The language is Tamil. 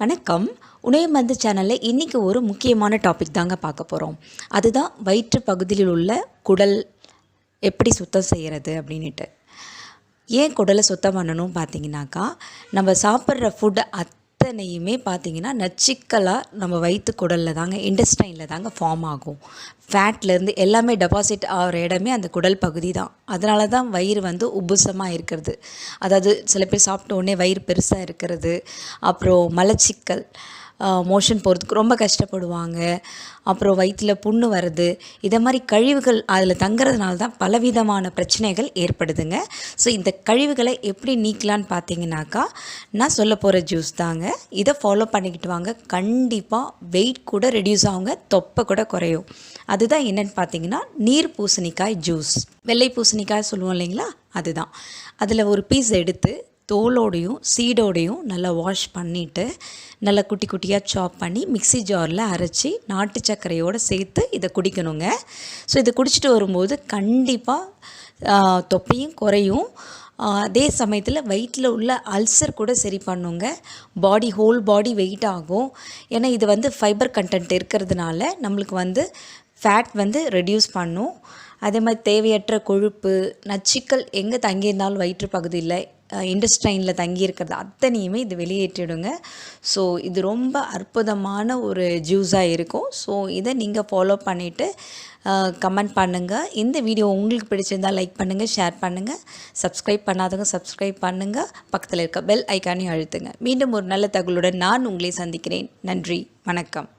வணக்கம். உணவு மருந்து சேனலில் இன்றைக்கி ஒரு முக்கியமான டாபிக் தாங்க பார்க்க போகிறோம். அதுதான் வயிற்று பகுதியில் உள்ள குடல் எப்படி சுத்தம் செய்கிறது அப்படின்ட்டு. ஏன் குடலை சுத்தம் பண்ணணும் பார்த்தீங்கன்னாக்கா, நம்ம சாப்பிட்ற ஃபுட்டு அத்தனையுமே பார்த்திங்கன்னா நச்சுக்களாக நம்ம வயிற்று குடலில் தாங்க, இண்டஸ்டைனில் தாங்க ஃபார்ம் ஆகும். ஃபேட்லேருந்து எல்லாமே டெபாசிட் ஆகிற இடமே அந்த குடல் பகுதி தான். அதனால தான் வயிறு உப்புசமாக இருக்கிறது. அதாவது சில பேர் சாப்பிட்ட உடனே வயிறு பெருசாக இருக்கிறது, அப்புறம் மலச்சிக்கல், மோஷன் போகிறதுக்கு ரொம்ப கஷ்டப்படுவாங்க, அப்புறம் வயிற்றில் புண்ணு வருது. இதை மாதிரி கழிவுகள் அதில் தங்குறதுனால தான் பலவிதமான பிரச்சனைகள் ஏற்படுதுங்க. ஸோ இந்த கழிவுகளை எப்படி நீக்கலான்னு பார்த்தீங்கன்னாக்கா, நான் சொல்ல போகிற ஜூஸ் தாங்க. இதை ஃபாலோ பண்ணிக்கிட்டு வாங்க. கண்டிப்பாக வெயிட் கூட ரெடியூஸ் ஆகுங்க, தொப்பை கூட குறையும். அதுதான் என்னென்னு பார்த்தீங்கன்னா, நீர் பூசணிக்காய் ஜூஸ். வெள்ளை பூசணிக்காய் சொல்லுவோம் இல்லைங்களா, அதுதான். அதில் ஒரு பீஸ் எடுத்து தோலோடையும் சீடோடையும் நல்லா வாஷ் பண்ணிவிட்டு நல்லா குட்டி குட்டியாக சாப் பண்ணி மிக்ஸி ஜாரில் அரைச்சி நாட்டு சர்க்கரையோடு சேர்த்து இதை குடிக்கணுங்க. ஸோ இதை குடிச்சிட்டு வரும்போது கண்டிப்பாக தொப்பையும் குறையும். அதே சமயத்தில் வயிற்றில் உள்ள அல்சர் கூட சரி பண்ணுங்க. ஹோல் பாடி வெயிட் ஆகும். ஏன்னா இது ஃபைபர் கண்டென்ட் இருக்கிறதுனால நம்மளுக்கு ஃபேட் ரெடியூஸ் பண்ணும். அதே மாதிரி தேவையற்ற கொழுப்பு, நச்சுக்கள் எங்கே தங்கியிருந்தாலும் வயிற்று பகுதியில், இண்டஸ்ட்ரைனில் தங்கியிருக்கிறது அத்தனையுமே இது வெளியேற்றிடுங்க. ஸோ இது ரொம்ப அற்புதமான ஒரு ஜூஸாக இருக்கும். ஸோ இதை நீங்கள் ஃபாலோ பண்ணிவிட்டு கமெண்ட் பண்ணுங்கள். இந்த வீடியோ உங்களுக்கு பிடிச்சிருந்தால் லைக் பண்ணுங்கள், ஷேர் பண்ணுங்கள். சப்ஸ்கிரைப் பண்ணாதவங்க சப்ஸ்கிரைப் பண்ணுங்கள். பக்கத்தில் இருக்க பெல் ஐக்கானையும் அழுத்துங்க. மீண்டும் ஒரு நல்ல தகவலுடன் நான் உங்களை சந்திக்கிறேன். நன்றி, வணக்கம்.